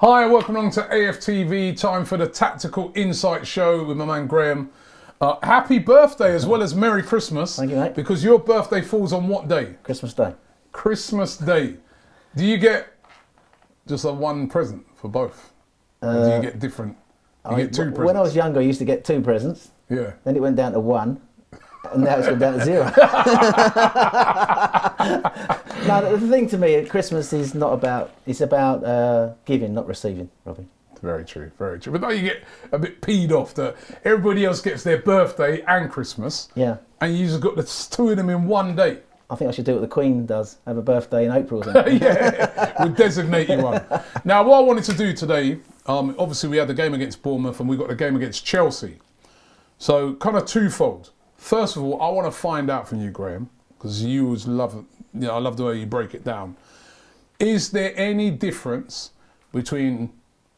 Hi, welcome along to AFTV. Time for the Tactical Insight Show with my man Graham. Happy birthday as well as Merry Christmas. Thank you, mate. Because your birthday falls on what day? Christmas Day. Christmas Day. Do you get just a one present for both? Or do you get different? You get two presents? When I was younger, I used to get 2 presents. Yeah. Then it went down to 1. And now it's gone down to 0. No, the thing to me at Christmas is not about, it's about giving, not receiving, Robbie. Very true, very true. But now you get a bit peed off that everybody else gets their birthday and Christmas. Yeah. And you just got the 2 of them in one day. I think I should do what the Queen does, have a birthday in April or something. Yeah, we'll designate you one. Now, what I wanted to do today, obviously we had the game against Bournemouth and we got the game against Chelsea. So, kind of twofold. First of all, I want to find out from you, Graham, because you always love, I love the way you break it down. Is there any difference between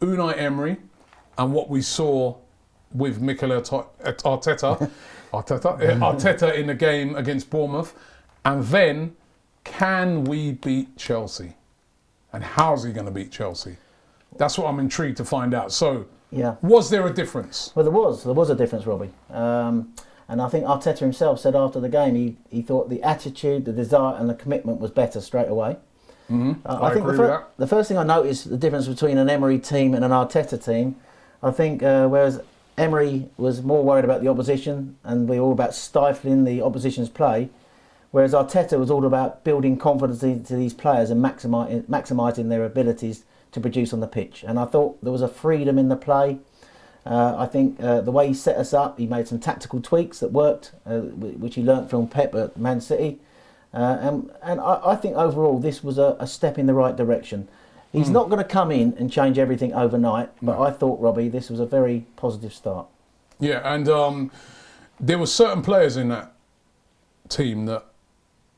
Unai Emery and what we saw with Mikel Arteta in the game against Bournemouth? And then, can we beat Chelsea? And how's he going to beat Chelsea? That's what I'm intrigued to find out. So, Yeah. was there a difference? Well, there was a difference, Robbie. And I think Arteta himself said after the game he thought the attitude, the desire and the commitment was better straight away. Mm-hmm. I think agree with that. the first thing I noticed, the difference between an Emery team and an Arteta team, I think whereas Emery was more worried about the opposition and we were all about stifling the opposition's play, whereas Arteta was all about building confidence into these players and maximising their abilities to produce on the pitch. And I thought there was a freedom in the play. I think the way he set us up, he made some tactical tweaks that worked, which he learnt from Pep at Man City. And I think overall this was a step in the right direction. He's not going to come in and change everything overnight, but I thought, Robbie, this was a very positive start. Yeah, and there were certain players in that team that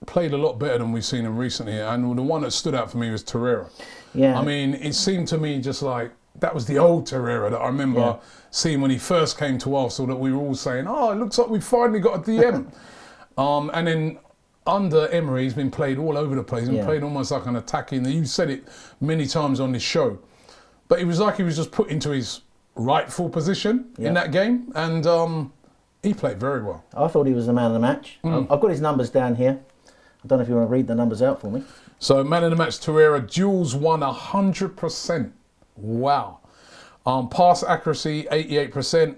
played a lot better than we've seen them recently, and the one that stood out for me was Torreira. Yeah. I mean, it seemed to me just like that was the old Torreira that I remember seeing when he first came to Arsenal, that we were all saying, oh, it looks like we've finally got a DM. And then under Emery, he's been played all over the place and played almost like an attacking. You said it many times on this show, but it was like he was just put into his rightful position in that game, and he played very well. I thought he was the man of the match. I've got his numbers down here. I don't know if you want to read the numbers out for me. So, man of the match, Torreira, duels won 100%. Wow. Pass accuracy, 88%.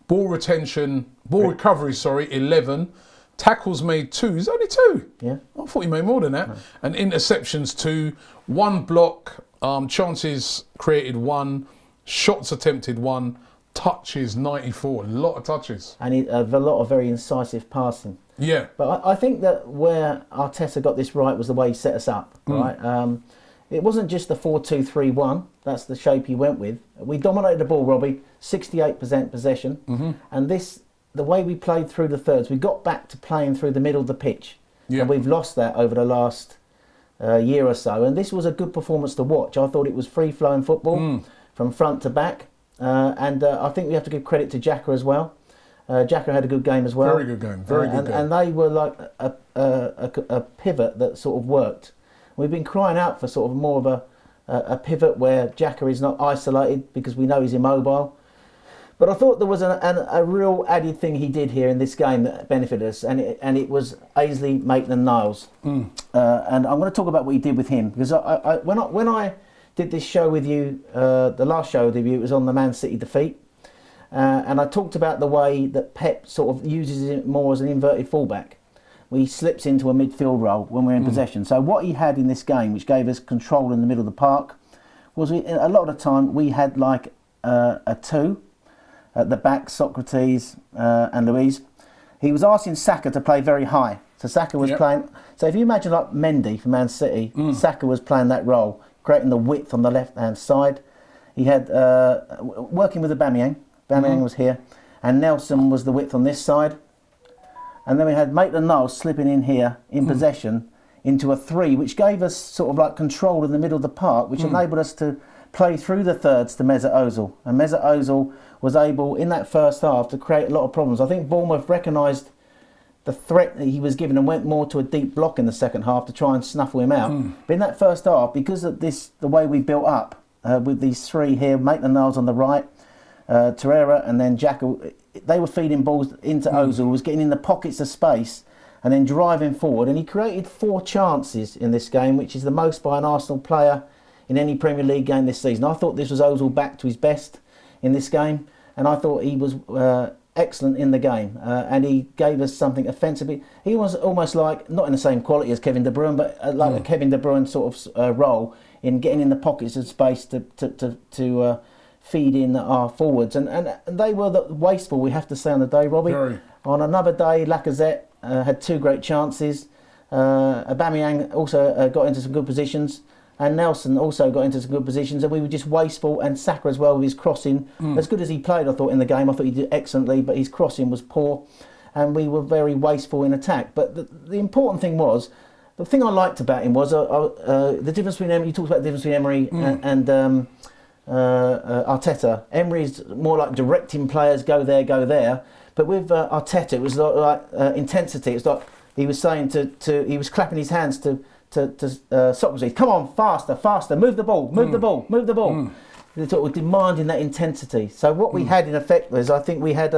Ball recovery, 11. Tackles made 2. He's only 2. Yeah. I thought he made more than that. No. And interceptions 2. 1 block. Chances created 1. Shots attempted 1. Touches 94. A lot of touches. And a lot of very incisive passing. Yeah. But I think that where Arteta got this right was the way he set us up, right? It wasn't just the 4-2-3-1. That's the shape he went with. We dominated the ball, Robbie, 68% possession. And the way we played through the thirds, we got back to playing through the middle of the pitch. Yeah. And we've lost that over the last year or so. And this was a good performance to watch. I thought it was free-flowing football from front to back. And I think we have to give credit to Xhaka as well. Xhaka had a good game as well. Very good game, very good game. And they were like a pivot that sort of worked. We've been crying out for sort of more of a pivot where Xhaka is not isolated because we know he's immobile. But I thought there was a real added thing he did here in this game that benefited us, and it was Ainsley Maitland-Niles. And I'm going to talk about what he did with him, because when I did this show with you, the last show with you, it was on the Man City defeat. And I talked about the way that Pep sort of uses it more as an inverted fullback. He slips into a midfield role when we're in possession. So what he had in this game, which gave us control in the middle of the park, was a lot of the time we had like a 2 at the back, Socrates and Luiz. He was asking Saka to play very high. So Saka was playing. So if you imagine like Mendy for Man City, Saka was playing that role, creating the width on the left-hand side. He had working with Aubameyang. Aubameyang was here, and Nelson was the width on this side. And then we had Maitland-Niles slipping in here in possession into a 3, which gave us sort of like control in the middle of the park, which enabled us to play through the thirds to Mesut Ozil. And Mesut Ozil was able, in that first half, to create a lot of problems. I think Bournemouth recognised the threat that he was given and went more to a deep block in the second half to try and snuffle him out. But in that first half, because of the way we built up, with these three here, Maitland-Niles on the right, Torreira, and then Xhaka. They were feeding balls into Ozil, was getting in the pockets of space and then driving forward. And he created 4 chances in this game, which is the most by an Arsenal player in any Premier League game this season. I thought this was Ozil back to his best in this game, and I thought he was excellent in the game, and he gave us something offensively. He was almost like, not in the same quality as Kevin De Bruyne, but like a Kevin De Bruyne sort of role in getting in the pockets of space to feed in our forwards. And they were wasteful, we have to say, on the day, Robbie. Very. On another day, Lacazette had 2 great chances. Aubameyang also got into some good positions. And Nelson also got into some good positions, and we were just wasteful. And Saka as well with his crossing, as good as he played, I thought in the game. I thought he did excellently, but his crossing was poor, and we were very wasteful in attack. But the important thing was, the thing I liked about him was the difference between Emery. You talked about the difference between Emery and Arteta. Emery's more like directing players, go there. But with Arteta, it was like intensity. It's like he was saying he was clapping his hands to Socrates, come on, faster, move the ball. They sort of demanding that intensity. So what we had in effect was, I think we had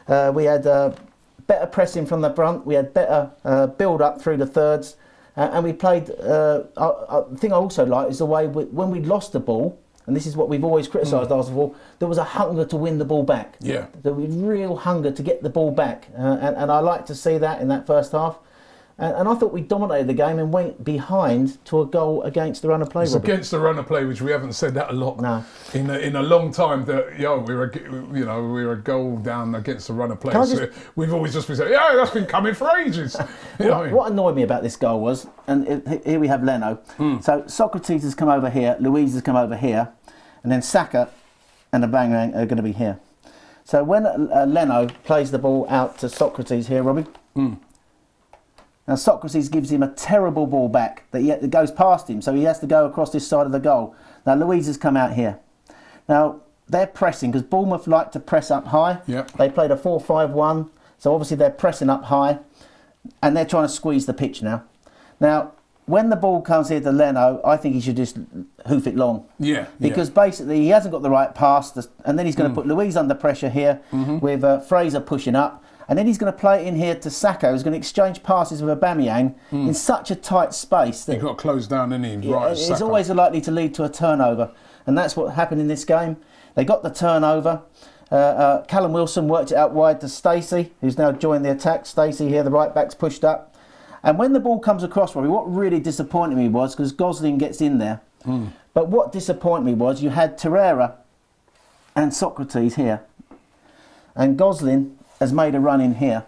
better pressing from the front, we had better build up through the thirds, and we played. The thing I also like is the way when we lost the ball, and this is what we've always criticised Arsenal for, there was a hunger to win the ball back. Yeah. There was real hunger to get the ball back, and I like to see that in that first half. And I thought we dominated the game and went behind to a goal against the run of play. It's against the run of play, which we haven't said that a lot in a long time. That we're a goal down against the run of play. So we've always just been saying, that's been coming for ages. What annoyed me about this goal was, and here we have Leno. So Socrates has come over here, Luiz has come over here, and then Saka and Aubameyang are going to be here. So when Leno plays the ball out to Socrates here, Robbie. Now Socrates gives him a terrible ball back that goes past him, so he has to go across this side of the goal. Now Luiz has come out here. Now they're pressing, because Bournemouth like to press up high. Yep. They played a 4-5-1, so obviously they're pressing up high, and they're trying to squeeze the pitch now. Now, when the ball comes here to Leno, I think he should just hoof it long. Yeah. Because basically he hasn't got the right pass, and then he's going to put Luiz under pressure here with Fraser pushing up. And then he's going to play it in here to Saka, who's going to exchange passes with Aubameyang in such a tight space that he got closed down, didn't he? It's always likely to lead to a turnover, and that's what happened in this game. They got the turnover. Callum Wilson worked it out wide to Stacey, who's now joined the attack. Stacey here, the right back's pushed up, and when the ball comes across, Robbie, what really disappointed me was, because Gosling gets in there, but what disappointed me was you had Torreira and Socrates here, and Gosling has made a run in here,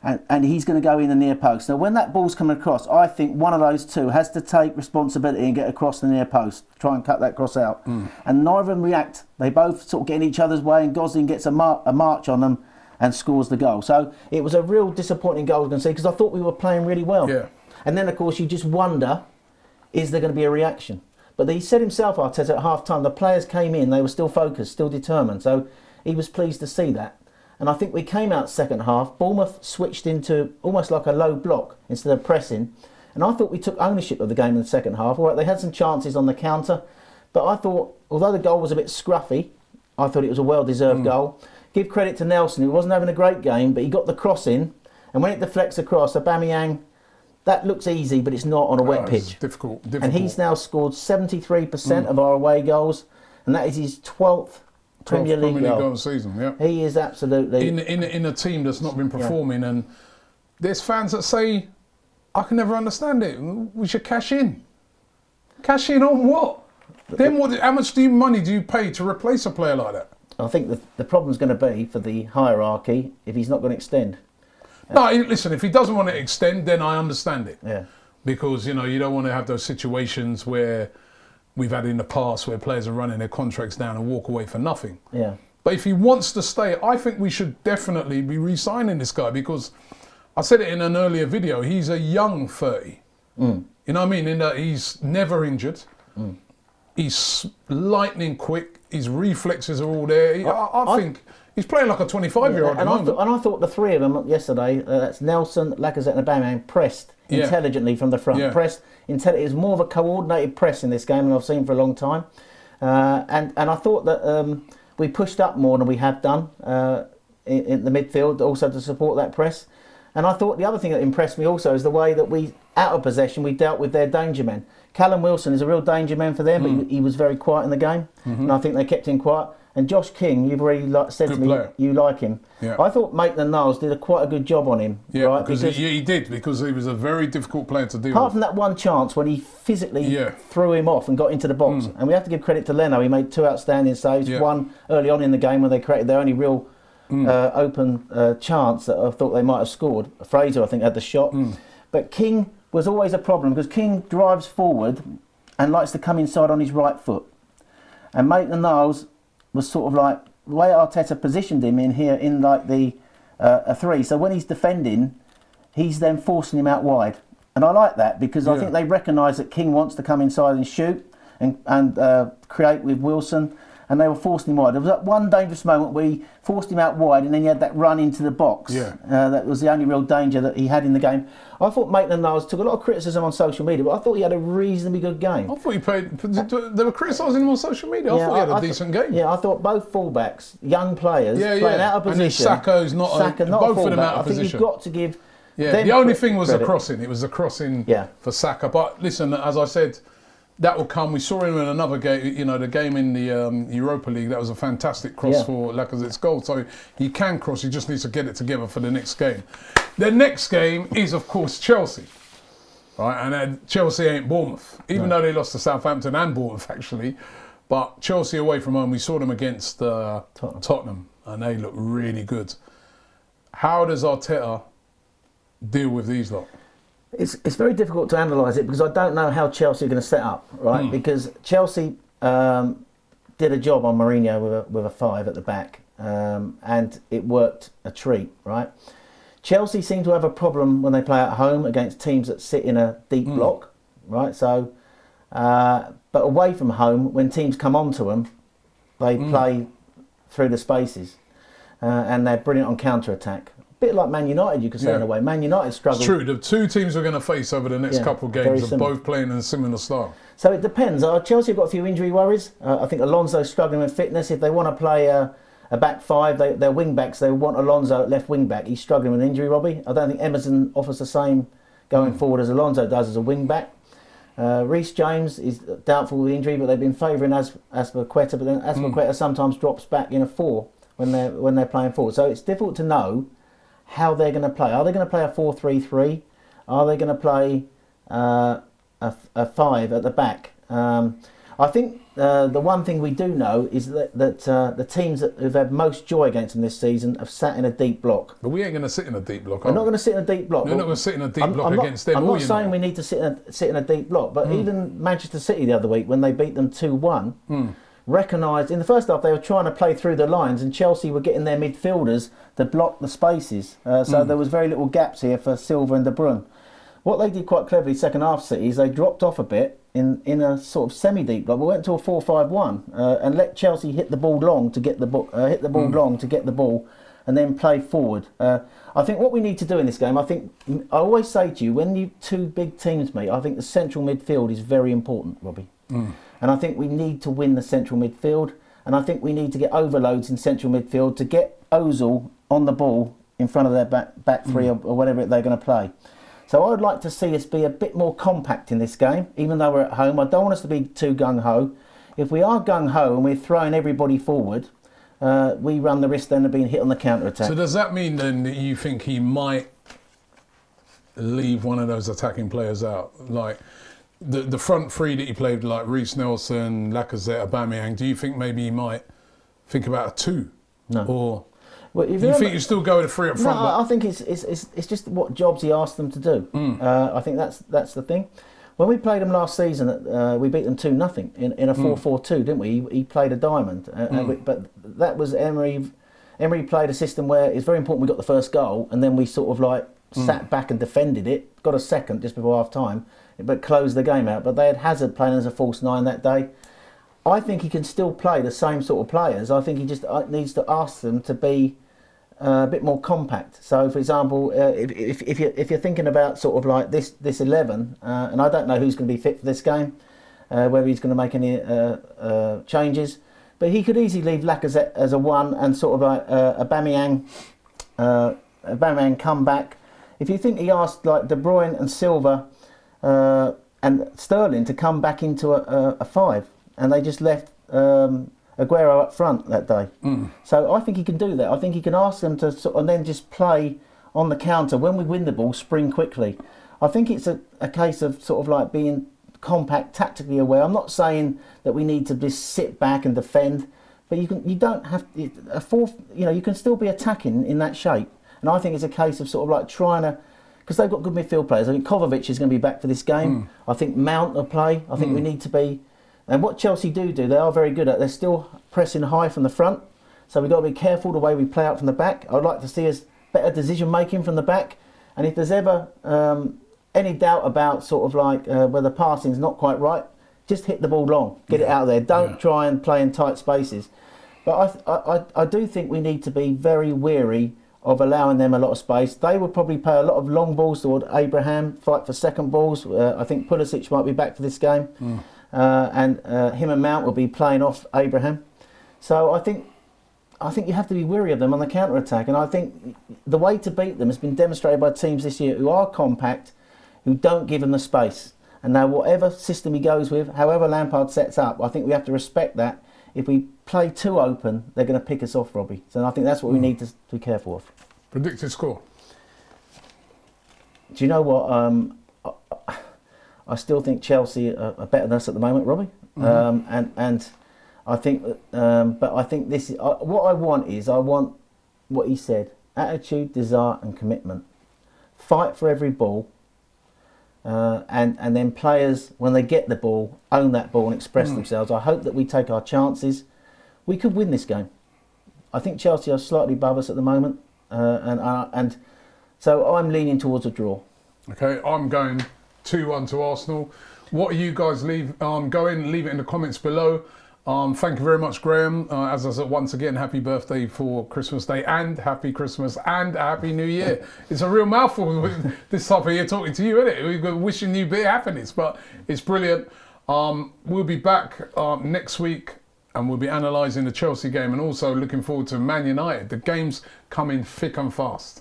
and he's going to go in the near post. Now when that ball's coming across, I think one of those two has to take responsibility and get across the near post, try and cut that cross out. And neither of them react. They both sort of get in each other's way, and Gosling gets a march on them and scores the goal. So it was a real disappointing goal, I was going to say, because I thought we were playing really well. Yeah. And then of course you just wonder, is there going to be a reaction? But he said himself, Arteta, at half time, the players came in, they were still focused, still determined. So he was pleased to see that. And I think we came out second half, Bournemouth switched into almost like a low block instead of pressing. And I thought we took ownership of the game in the second half. All right, they had some chances on the counter, but I thought, although the goal was a bit scruffy, I thought it was a well-deserved goal. Give credit to Nelson, who wasn't having a great game, but he got the cross in. And when it deflects across, Aubameyang, that looks easy, but it's not on a wet pitch. Difficult. And he's now scored 73% of our away goals, and that is his 12th Premier League goal season. Yeah, he is absolutely in a team that's not been performing, and there's fans that say, "I can never understand it. We should cash in. Cash in on what? Then what? How much money do you pay to replace a player like that?" I think the problem's going to be for the hierarchy if he's not going to extend. No, listen. If he doesn't want to extend, then I understand it. Yeah, because you don't want to have those situations where we've had in the past where players are running their contracts down and walk away for nothing. Yeah. But if he wants to stay, I think we should definitely be re-signing this guy, because I said it in an earlier video, he's a young 30. You know what I mean? In that he's never injured. He's lightning quick. His reflexes are all there. I think he's playing like a 25-year-old at the moment. And I thought the three of them yesterday, that's Nelson, Lacazette and Aubameyang, pressed intelligently from the front. Pressed intelligently. It was more of a coordinated press in this game than I've seen for a long time. and I thought that we pushed up more than we have done in the midfield, also to support that press. And I thought the other thing that impressed me also is the way that we, out of possession, we dealt with their danger men. Callum Wilson is a real danger man for them, but he was very quiet in the game, and I think they kept him quiet. And Josh King, you've already said Good to me player. you like him. Yeah. I thought Maitland-Niles did quite a good job on him. Yeah, right? because he did, because he was a very difficult player to deal Apart with. from that one chance when he physically threw him off and got into the box, and we have to give credit to Leno. He made 2 outstanding saves. One early on in the game when they created their only real open chance that I thought they might have scored. Fraser, I think, had the shot. But King was always a problem because King drives forward and likes to come inside on his right foot. And Maitland-Niles was sort of like, the way Arteta positioned him in here in like a 3. So when he's defending, he's then forcing him out wide. And I like that because I think they recognise that King wants to come inside and shoot and create with Wilson. And they were forcing him wide. There was that one dangerous moment where he forced him out wide and then he had that run into the box. That was the only real danger that he had in the game. I thought Maitland-Niles took a lot of criticism on social media, but I thought he had a reasonably good game. I thought he played... They were criticising him on social media. I thought he had a decent game. Yeah, I thought both fullbacks, young players, playing out of position. And Saka's not both of them out of position. I think you've got to give the only thing was the crossing. It was the crossing for Saka. But listen, as I said... That will come. We saw him in another game, you know, the game in the Europa League. That was a fantastic cross for Lacazette's goal. So he can cross. He just needs to get it together for the next game. The next game is, of course, Chelsea. Right, and Chelsea ain't Bournemouth, even though they lost to Southampton and Bournemouth, actually. But Chelsea away from home, we saw them against Tottenham, and they look really good. How does Arteta deal with these lot? It's very difficult to analyse it because I don't know how Chelsea are going to set up, right? Because Chelsea did a job on Mourinho with a 5 at the back, and it worked a treat, right? Chelsea seem to have a problem when they play at home against teams that sit in a deep block, right? So, but away from home, when teams come onto them, they play through the spaces, and they're brilliant on counter-attack. Bit like Man United, you could say in a way. Man United struggled. It's true. The 2 teams we're going to face over the next couple of games are both playing in a similar style. So it depends. Chelsea have got a few injury worries. I think Alonso's struggling with fitness. If they want to play a back 5, their wing backs, they want Alonso at left wing back. He's struggling with injury, Robbie. I don't think Emerson offers the same going forward as Alonso does as a wing back. Reece James is doubtful with injury, but they've been favouring Azpilicueta. But then Azpilicueta sometimes drops back in a 4 when they're playing forward. So it's difficult to know how they're going to play. Are they going to play a 4-3-3? Are they going to play a 5 at the back? I think the one thing we do know is that the teams that have had most joy against them this season have sat in a deep block. But we ain't going to sit in a deep block, We're not going to sit in a deep block. We're not going to sit in a deep block against them. I'm not saying we need to sit in a deep block, but even Manchester City the other week, when they beat them 2-1, recognised in the first half they were trying to play through the lines, and Chelsea were getting their midfielders to block the spaces. So there was very little gaps here for Silva and De Bruyne. What they did quite cleverly second half, City, is they dropped off a bit in a sort of semi-deep block. We went to a 4-5-1 and let Chelsea hit the ball long to get the ball, and then play forward. I think what we need to do in this game, I always say to you, when you 2 big teams meet, I think the central midfield is very important, Robbie. And I think we need to win the central midfield, and I think we need to get overloads in central midfield to get Ozil on the ball in front of their back 3 or whatever they're going to play. So I'd like to see us be a bit more compact in this game, even though we're at home. I don't want us to be too gung-ho. If we are gung-ho and we're throwing everybody forward, we run the risk then of being hit on the counter-attack. So does that mean then that you think he might leave one of those attacking players out? Like the front 3 that he played, like Reece Nelson, Lacazette, Aubameyang, do you think maybe he might think about a 2? No. Or... Well, do you think you still go with 3 up front? No, I think it's just what jobs he asked them to do. I think that's the thing. When we played them last season, we beat them 2-0 in a 4-4-2, didn't we? He played a diamond, but that was Emery. Emery played a system where it's very important we got the first goal, and then we sort of like sat back and defended it. Got a second just before half time, but closed the game out. But they had Hazard playing as a false 9 that day. I think he can still play the same sort of players. I think he just needs to ask them to be a bit more compact. So, for example, if you're thinking about sort of like this 11, and I don't know who's going to be fit for this game, whether he's going to make any changes. But he could easily leave Lacazette as a 1 and sort of like Aubameyang come back. If you think he asked like De Bruyne and Silva and Sterling to come back into a 5, and they just left Aguero up front that day. So I think he can do that. I think he can ask them to sort of then just play on the counter. When we win the ball, spring quickly. I think it's a case of sort of like being compact, tactically aware. I'm not saying that we need to just sit back and defend, but you don't have a fourth. You know, you can still be attacking in that shape. And I think it's a case of sort of like trying to, because they've got good midfield players. I think Kovacic is going to be back for this game. I think Mount will play. I think we need to be. And what Chelsea do, they are very good at. They're still pressing high from the front, so we've got to be careful the way we play out from the back. I'd like to see us better decision making from the back. And if there's ever any doubt about sort of like where the passing's not quite right, just hit the ball long, get it out there. Don't try and play in tight spaces. But I do think we need to be very wary of allowing them a lot of space. They will probably play a lot of long balls toward Abraham, fight for second balls. I think Pulisic might be back for this game. And him and Mount will be playing off Abraham. So I think you have to be wary of them on the counter-attack. And I think the way to beat them has been demonstrated by teams this year who are compact, who don't give them the space. And now whatever system he goes with, however Lampard sets up, I think we have to respect that. If we play too open, they're going to pick us off, Robbie. So I think that's what we need to be careful of. Predicted score? Do you know what? I still think Chelsea are better than us at the moment, Robbie. And I think, but I think this is what I want what he said: attitude, desire, and commitment. Fight for every ball, and then players, when they get the ball, own that ball and express themselves. I hope that we take our chances. We could win this game. I think Chelsea are slightly above us at the moment, and so I'm leaning towards a draw. Okay, I'm going 2-1 to Arsenal. What are you guys leave it in the comments below. Thank you very much, Graham. As I said, once again, happy birthday for Christmas Day, and happy Christmas and happy New Year. It's a real mouthful with this type of year talking to you, isn't it? We're wishing you a bit of happiness, but it's brilliant. We'll be back next week, and we'll be analysing the Chelsea game, and also looking forward to Man United. The game's coming thick and fast.